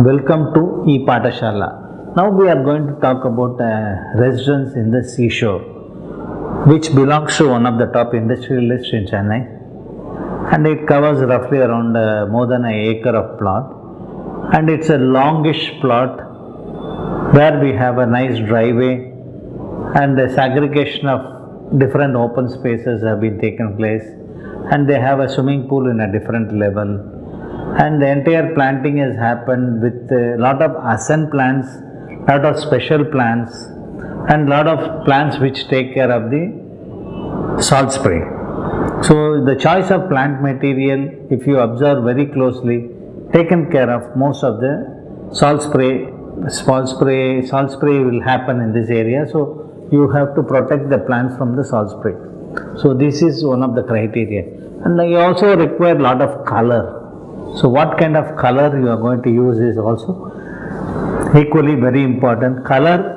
Welcome to E-Patashala. Now we are going to talk about residence in the seashore, which belongs to one of the top industrialists in Chennai, and it covers roughly around more than an acre of plot, and it's a longish plot where we have a nice driveway and the segregation of different open spaces have been taken place, and they have a swimming pool in a different level. And the entire planting has happened with a lot of ascent plants, lot of special plants, and lot of plants which take care of the salt spray. So the choice of plant material, if you observe very closely, taken care of most of the salt spray will happen in this area. So you have to protect the plants from the salt spray. So this is one of the criteria, and you also require a lot of color. So what kind of color you are going to use is also equally very important. Color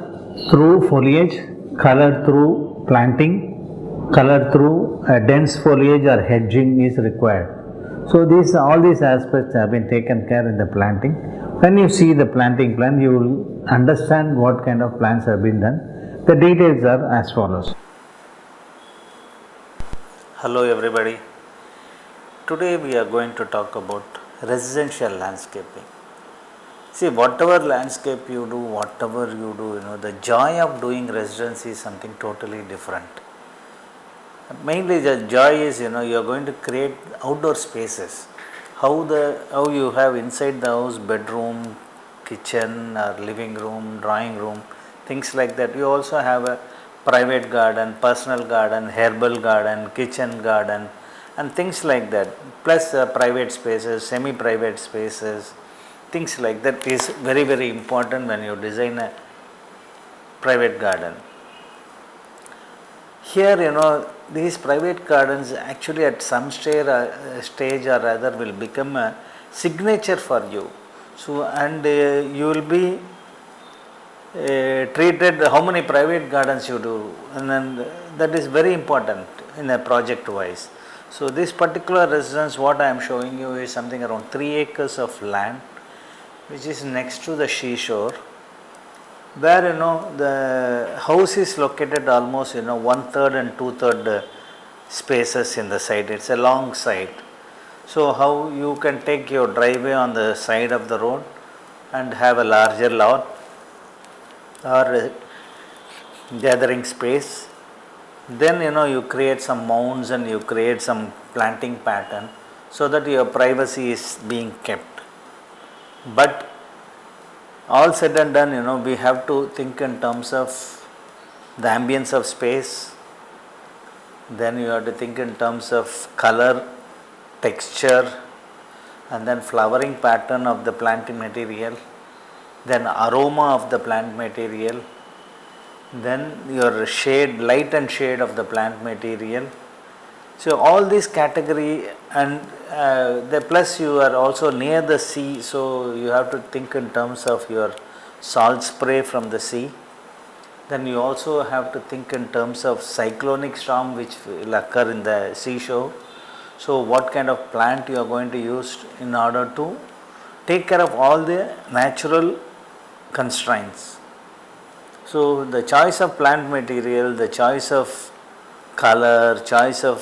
through foliage, color through planting, color through dense foliage or hedging is required. So all these aspects have been taken care in the planting. When you see the planting plan, you will understand what kind of plants have been done. The details are as follows. Hello everybody. Today we are going to talk about residential landscaping. See, whatever landscape you do, whatever you do, the joy of doing residence is something totally different. Mainly the joy is, you are going to create outdoor spaces. How you have inside the house bedroom, kitchen or living room, drawing room, things like that. You also have a private garden, personal garden, herbal garden, kitchen garden, and things like that, plus private spaces, semi-private spaces, things like that is very, very important when you design a private garden. Here, these private gardens actually at some stage or other will become a signature for you. So, and you will be treated how many private gardens you do, and then that is very important in a project wise. So this particular residence, what I am showing you is something around 3 acres of land, which is next to the seashore, where the house is located almost 1/3 and 2/3 spaces in the side. It's a long site. So how you can take your driveway on the side of the road and have a larger lot or gathering space. Then you create some mounds and you create some planting pattern so that your privacy is being kept. But all said and done, we have to think in terms of the ambience of space. Then you have to think in terms of color, texture, and then flowering pattern of the plant material, then aroma of the plant material, then your shade, light and shade of the plant material. So all these category, and the plus you are also near the sea, so you have to think in terms of your salt spray from the sea. Then you also have to think in terms of cyclonic storm which will occur in the seashore. So what kind of plant you are going to use in order to take care of all the natural constraints. So the choice of plant material, the choice of color, choice of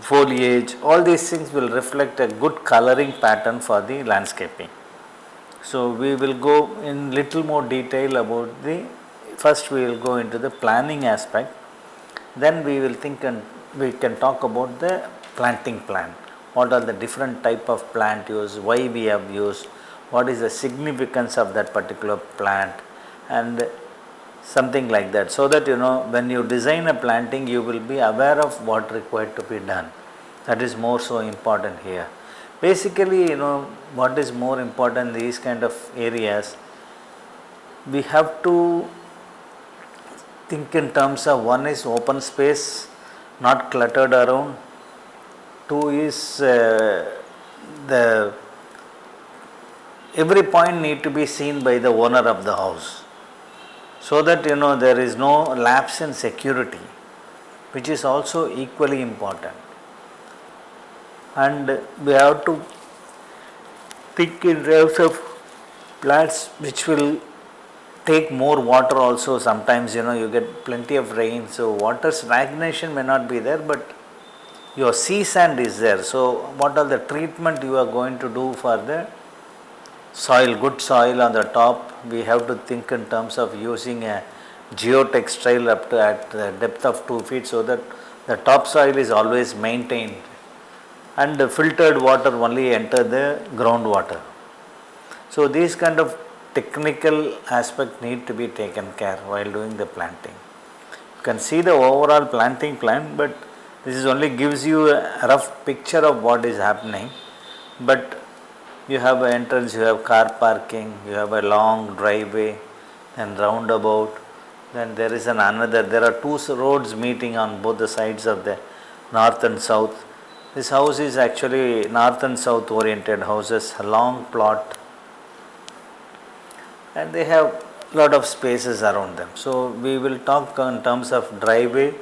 foliage, all these things will reflect a good coloring pattern for the landscaping. So we will go in little more detail about first we will go into the planning aspect, then we will think and we can talk about the planting plan. What are the different type of plant used, why we have used, what is the significance of that particular plant, and something like that, so that when you design a planting you will be aware of what required to be done. That is more so important here. Basically, what is more important in these kind of areas, we have to think in terms of, one is open space, not cluttered around. Two is every point need to be seen by the owner of the house, so that there is no lapse in security, which is also equally important. And we have to think in terms of plants which will take more water also. Sometimes you get plenty of rain, so water stagnation may not be there, but your sea sand is there. So what are the treatment you are going to do for the soil, good soil on the top? We have to think in terms of using a geotextile up to at the depth of 2 feet, so that the topsoil is always maintained and the filtered water only enter the groundwater. So these kind of technical aspect need to be taken care while doing the planting. You can see the overall planting plan, but this is only gives you a rough picture of what is happening. But you have an entrance, you have car parking, you have a long driveway and roundabout. Then there is another, there are two roads meeting on both the sides of the north and south. This house is actually north and south oriented houses, a long plot, and they have lot of spaces around them. So we will talk in terms of driveway,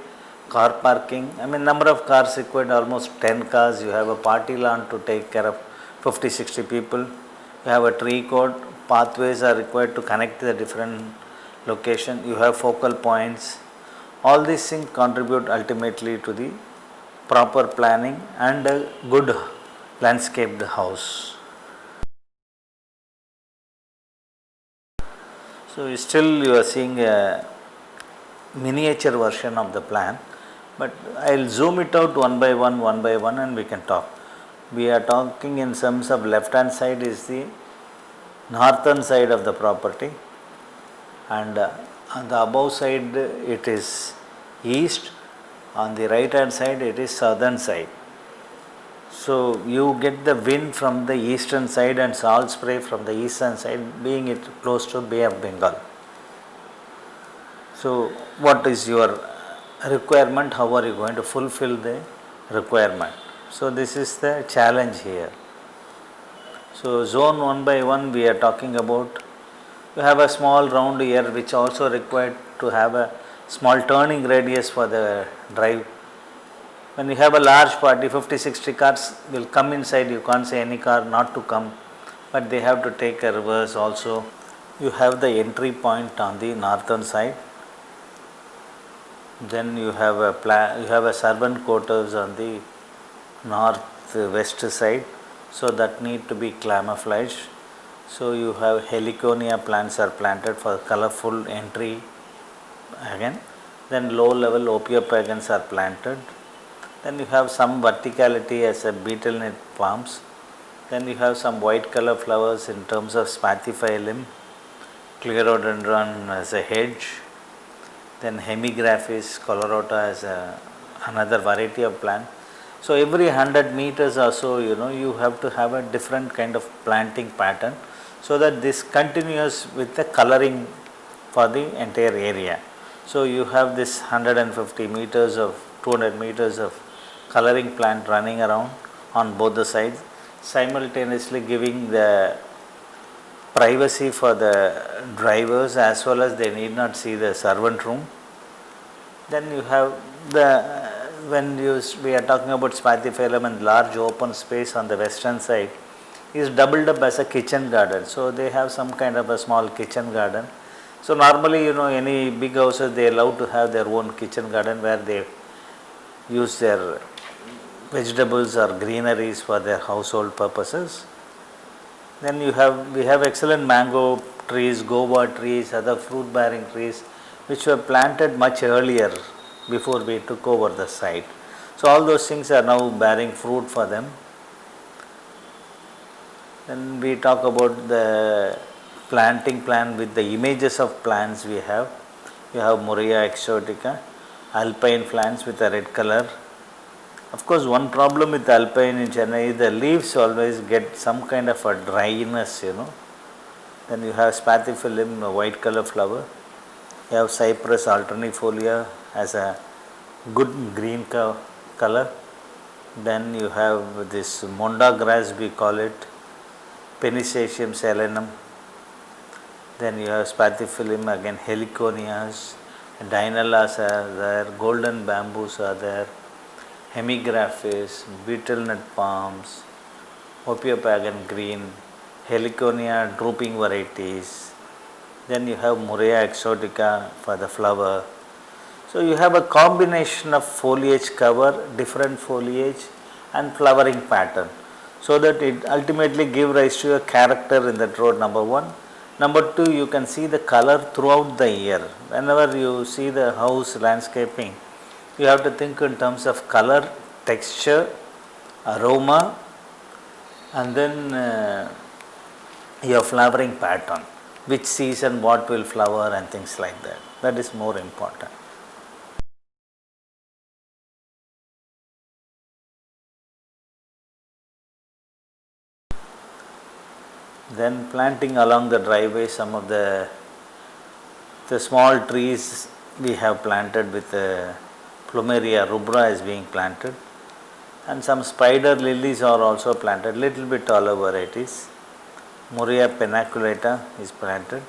car parking. I mean, number of cars required almost 10 cars. You have a party lawn to take care of 50-60 people. You have a tree court. Pathways are required to connect the different location. You have focal points. All these things contribute ultimately to the proper planning and a good landscaped house. So still you are seeing a miniature version of the plan, but I will zoom it out one by one and we can talk. We are talking in terms of left hand side is the northern side of the property, and on the above side it is east, on the right hand side it is southern side. So you get the wind from the eastern side and salt spray from the eastern side, being it close to Bay of Bengal. So what is your requirement? How are you going to fulfill the requirement? So this is the challenge here. So zone one by one we are talking about. You have a small round here which also required to have a small turning radius for the drive. When you have a large party, 50-60 cars will come inside, you can't say any car not to come, but they have to take a reverse also. You have the entry point on the northern side. Then you have a servant quarters on the northwest side, so that need to be camouflaged. So you have heliconia plants are planted for colorful entry again. Then low level opiopagans are planted. Then you have some verticality as a beetle net palms. Then you have some white color flowers in terms of spathiphyllum, clerodendron as a hedge. Then hemigraphis colorata as another variety of plant. So every 100 meters or so, you have to have a different kind of planting pattern, so that this continues with the coloring for the entire area. So you have this 150 meters of 200 meters of coloring plant running around on both the sides, simultaneously giving the privacy for the drivers as well as they need not see the servant room. Then you have we are talking about spathiphyllum and large open space on the western side is doubled up as a kitchen garden. So they have some kind of a small kitchen garden. So normally any big houses they allow to have their own kitchen garden where they use their vegetables or greeneries for their household purposes. Then we have excellent mango trees, guava trees, other fruit bearing trees which were planted much earlier before we took over the site. So all those things are now bearing fruit for them. Then we talk about the planting plan with the images of plants we have. You have Muria exotica, alpine plants with a red color. Of course, one problem with alpine in Chennai is the leaves always get some kind of a dryness, Then you have spathiphyllum, a white color flower. You have Cypress alternifolia as a good green color. Then you have this monda grass, we call it, Pennisaceum salenum. Then you have spathiphyllum, again heliconias, dinellas are there, golden bamboos are there, hemigraphis, beetle nut palms, opiopagan green, Heliconia drooping varieties. Then you have Murraya exotica for the flower. So you have a combination of foliage cover, different foliage and flowering pattern, so that it ultimately give rise to a character in that road, number one. Number two, you can see the color throughout the year. Whenever you see the house landscaping, you have to think in terms of color, texture, aroma, and then your flowering pattern, which season what will flower and things like that. That is more important. Then planting along the driveway some of the small trees we have planted with Plumeria rubra is being planted, and some spider lilies are also planted, little bit taller varieties. Murraya peniculata is planted.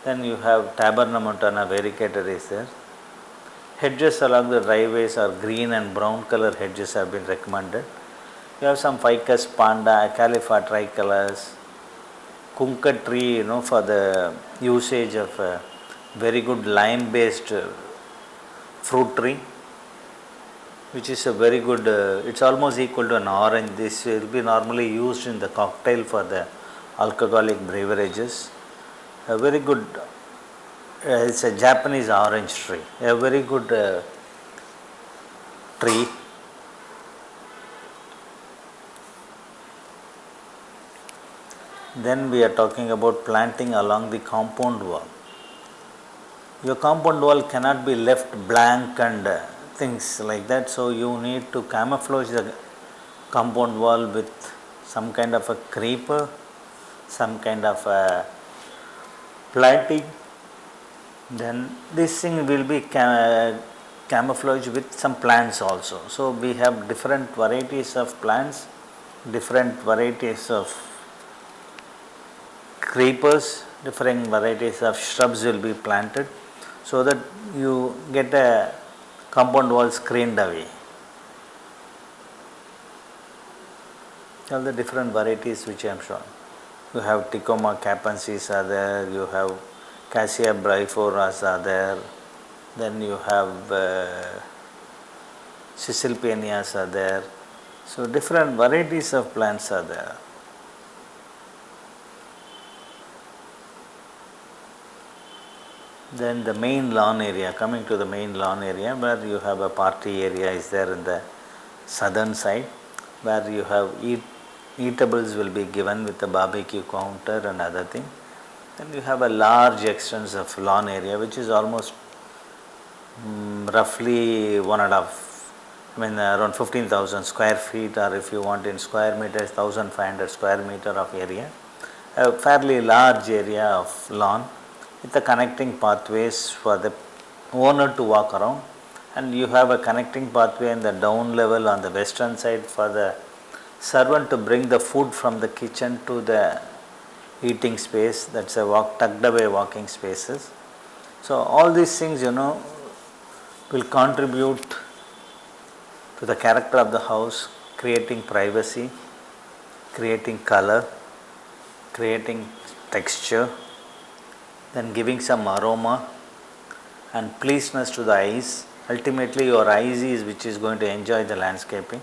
Then you have Tabernamontana variegated is there. Hedges along the driveways are green and brown color hedges have been recommended. You have some Ficus panda, Acalypha tricolors, Kunka tree, for the usage of very good lime based fruit tree, which is a very good, it's almost equal to an orange. This will be normally used in the cocktail for the alcoholic beverages. A very good, it's a Japanese orange tree, a very good tree. Then we are talking about planting along the compound wall. Your compound wall cannot be left blank and things like that, so you need to camouflage the compound wall with some kind of a creeper, some kind of a planting. Then this thing will be camouflaged with some plants also. So we have different varieties of plants, different varieties of creepers, different varieties of shrubs will be planted, so that you get a compound wall screened away. All the different varieties which I am showing. You have Ticoma capensis are there, you have Cassia bryphoras are there, then you have Cisalpinias are there. So different varieties of plants are there. Then the main lawn area, coming to the main lawn area, where you have a party area is there in the southern side, where you have eatables will be given with the barbecue counter and other thing. Then you have a large extent of lawn area, which is almost roughly around 15,000 square feet, or if you want in square meters, 1,500 square meter of area. A fairly large area of lawn with the connecting pathways for the owner to walk around, and you have a connecting pathway in the down level on the western side for the servant to bring the food from the kitchen to the eating space. That's a tucked away walking spaces. So all these things will contribute to the character of the house, creating privacy, creating color, creating texture, then giving some aroma and pleaseness to the eyes. Ultimately your eyes is which is going to enjoy the landscaping.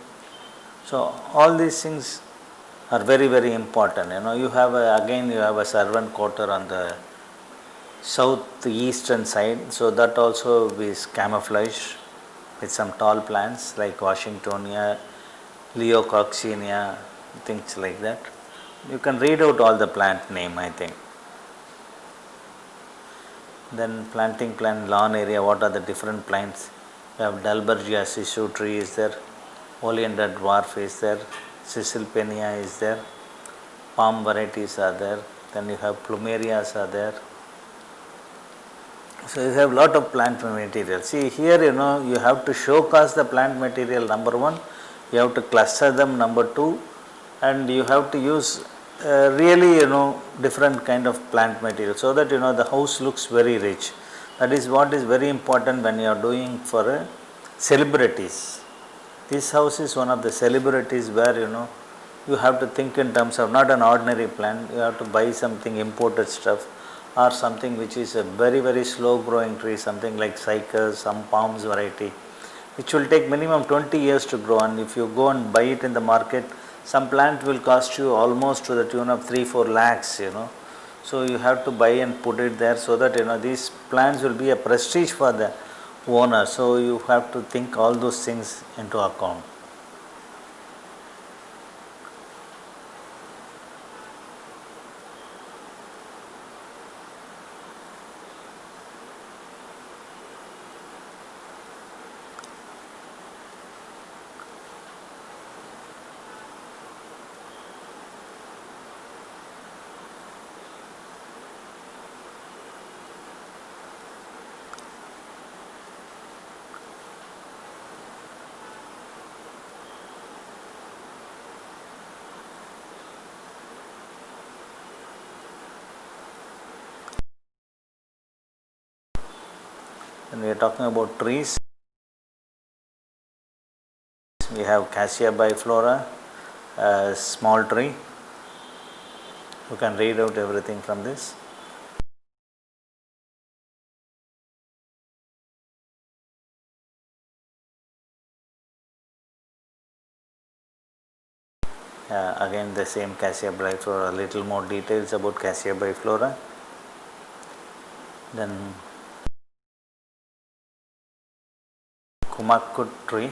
So all these things are very, very important. You have a servant quarter on the southeastern side, so that also is camouflaged with some tall plants like Washingtonia, Leococcinea, things like that. You can read out all the plant name, I think. Then planting lawn area, what are the different plants? You have Dalbergia sissu tree is there, Oleander dwarf is there, Cisalpinia is there, palm varieties are there, then you have Plumerias are there. So you have lot of plant material. See here, you have to showcase the plant material, number one, you have to cluster them, number two, and you have to use really different kind of plant material, so that the house looks very rich. That is what is very important when you are doing for celebrities. This house is one of the celebrities where you have to think in terms of not an ordinary plant, you have to buy something imported stuff or something which is a very very slow growing tree, something like cycas, some palms variety, which will take minimum 20 years to grow, and if you go and buy it in the market, some plant will cost you almost to the tune of 3-4 lakhs, So you have to buy and put it there so that these plants will be a prestige for the owner. So you have to think all those things into account. When we are talking about trees, we have Cassia biflora, a small tree. You can read out everything from this. Again the same Cassia biflora, a little more details about Cassia biflora. Then Kumakut tree.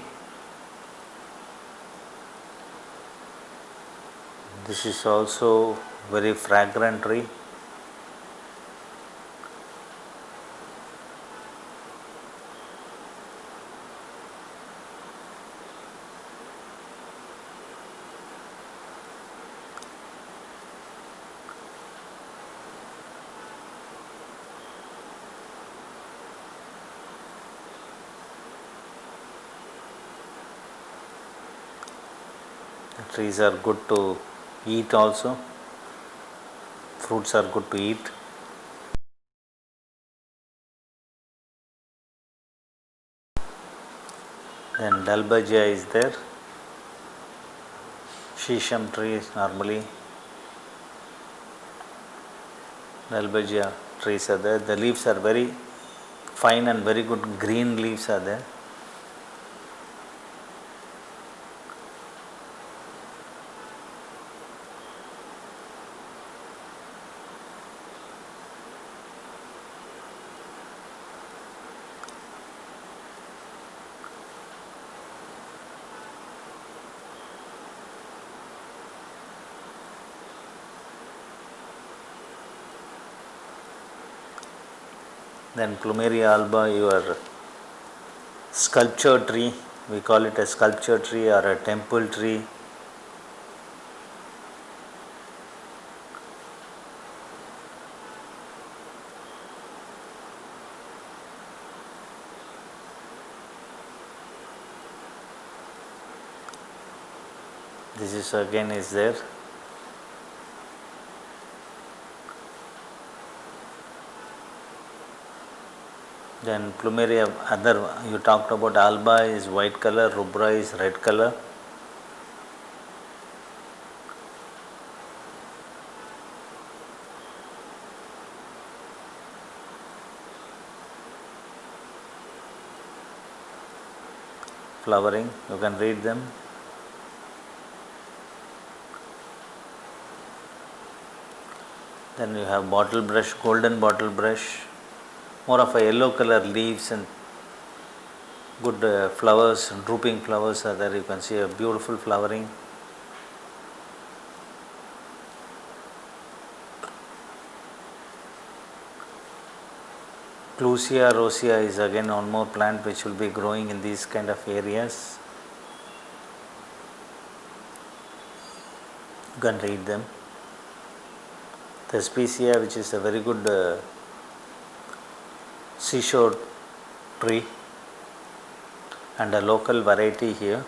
This is also very fragrant tree. The trees are good to eat also. Fruits are good to eat. Then Dalbergia is there. Shisham trees normally. Dalbergia trees are there. The leaves are very fine and very good green leaves are there. Then Plumeria alba, your sculpture tree, we call it a sculpture tree or a temple tree. This is again is there. Then Plumeria, other you talked about alba is white color, rubra is red color. Flowering, you can read them. Then you have bottle brush, golden bottle brush, more of a yellow color leaves and good flowers, drooping flowers are there. You can see a beautiful flowering. Clusia rosea is again one more plant which will be growing in these kind of areas. You can read them. Thespecia, which is a very good seashore tree and a local variety here.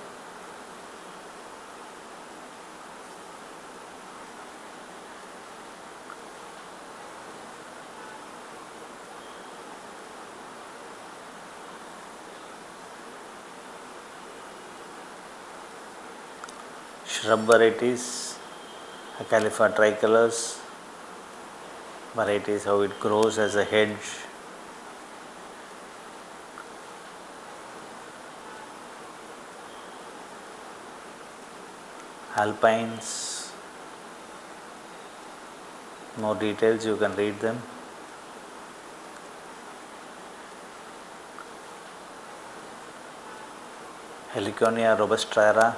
shrub varieties, Acalypha tricolors, varieties how it grows as a hedge. Alpines, more details you can read them. Heliconia robustiera,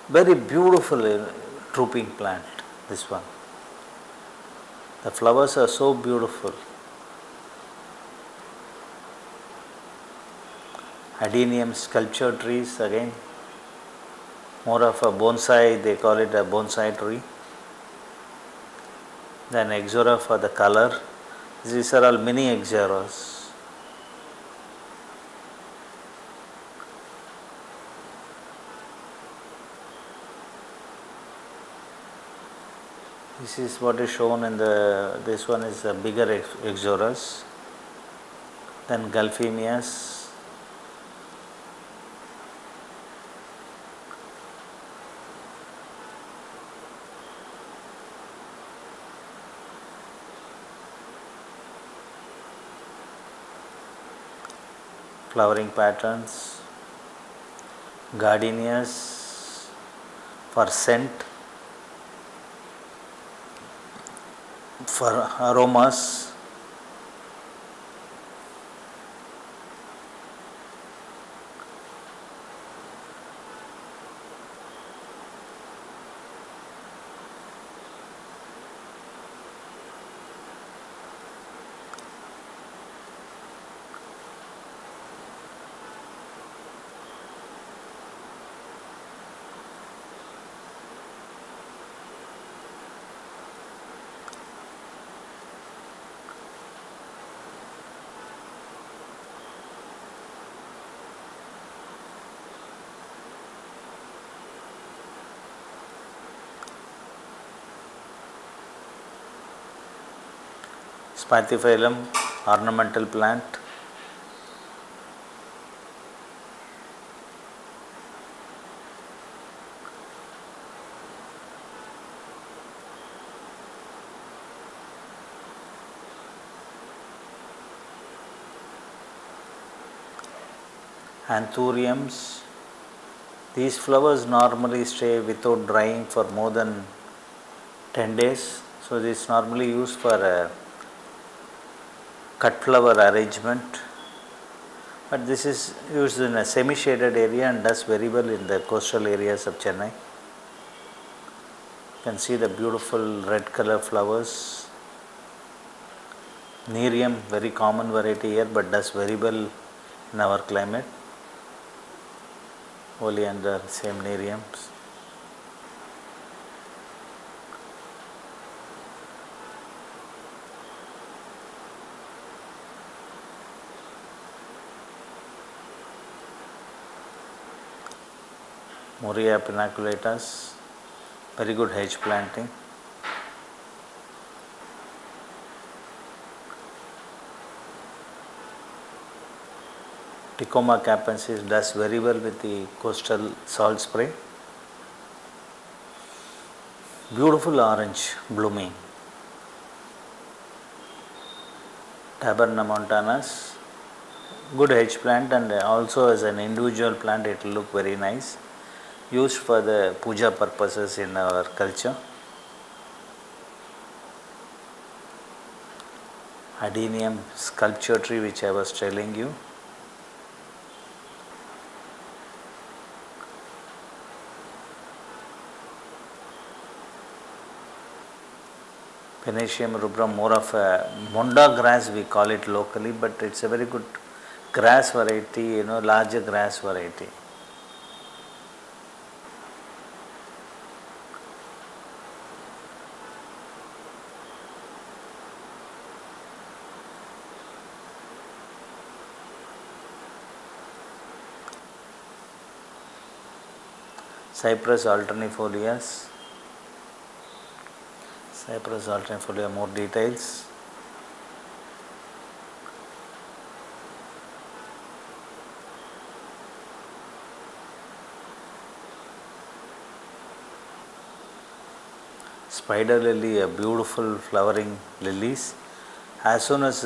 very beautiful drooping plant, this one. The flowers are so beautiful. Adenium sculpture trees, again more of a bonsai, they call it a bonsai tree. Then Ixora for the color. These are all mini Ixoras. This is what is shown in this one is the bigger Ixoras. Then Gulphemias. Flowering patterns. Gardenias for scent, for aromas. Spathiphyllum, ornamental plant. Anthuriums. These flowers normally stay without drying for more than 10 days. So, this is normally used for a cut flower arrangement, but this is used in a semi shaded area and does very well in the coastal areas of Chennai. You can see the beautiful red color flowers. Nerium, very common variety here, but does very well in our climate. Oleander, same Neriums. Moria pinnaculatus, very good hedge planting. Tecoma capensis does very well with the coastal salt spray. Beautiful orange blooming. Tabernamontanus, good hedge plant, and also as an individual plant it will look very nice. Used for the puja purposes in our culture. Adenium sculpture tree, which I was telling you. Panaceum rubrum, more of a monda grass we call it locally, but it's a very good grass variety, larger grass variety. Cypress alternifolias. Cypress alternifolia, more details. spider lily, a beautiful flowering lilies. As soon as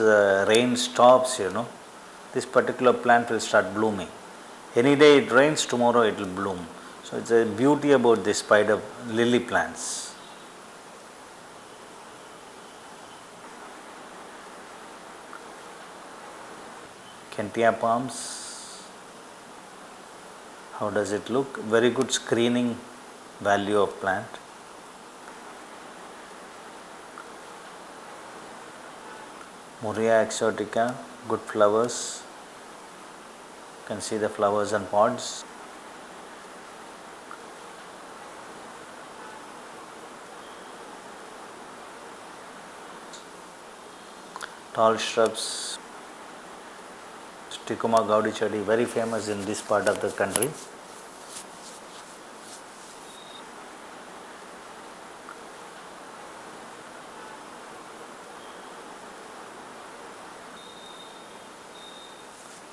rain stops, this particular plant will start blooming. Any day it rains, tomorrow it will bloom. So it's a beauty about this spider lily plants. Kentia palms. How does it look? Very good screening value of plant. Murraya exotica, good flowers. You can see the flowers and pods. Tall shrubs. Trichoma gaudichedi, very famous in this part of the country.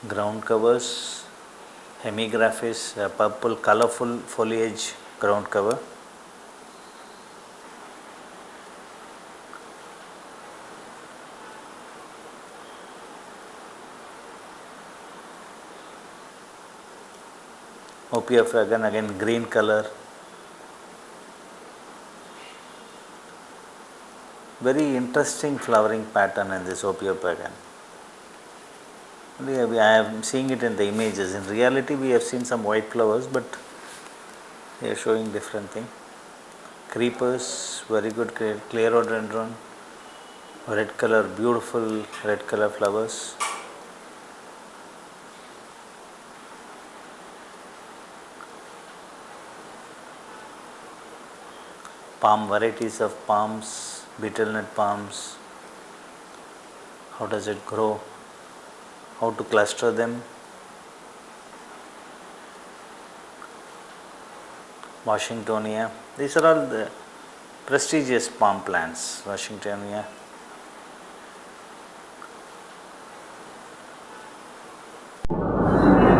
Ground covers, hemigraphis, purple colorful foliage ground cover. Ophiophagon, again green color. Very interesting flowering pattern in this Ophiophagon. I am seeing it in the images. In reality, we have seen some white flowers, but they are showing different thing. Creepers, very good clerodendron, red color, beautiful red color flowers. Palm, varieties of palms, betelnut palms. How does it grow? How to cluster them? Washingtonia. These are all the prestigious palm plants. Washingtonia.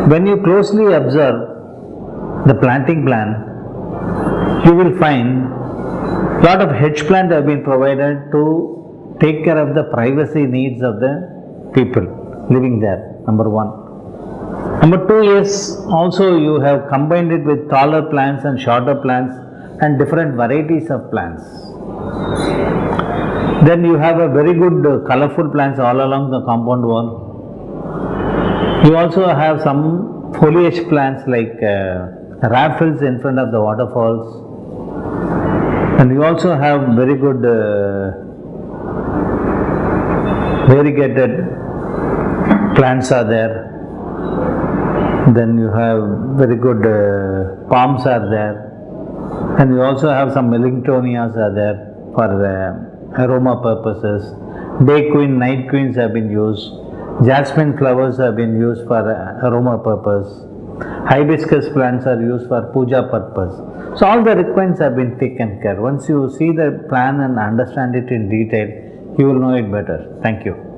When you closely observe the planting plan, you will find lot of hedge plant have been provided to take care of the privacy needs of the people living there, number one. Number two is also you have combined it with taller plants and shorter plants and different varieties of plants. Then you have a very good colorful plants all along the compound wall. You also have some foliage plants like raffles in front of the waterfalls. And you also have very good variegated plants are there. Then you have very good palms are there. And you also have some Millingtonias are there for aroma purposes. Day queen, night queens have been used. Jasmine flowers have been used for aroma purpose. Hibiscus plants are used for puja purpose. So all the requirements have been taken care. Once you see the plan and understand it in detail, you will know it better. Thank you.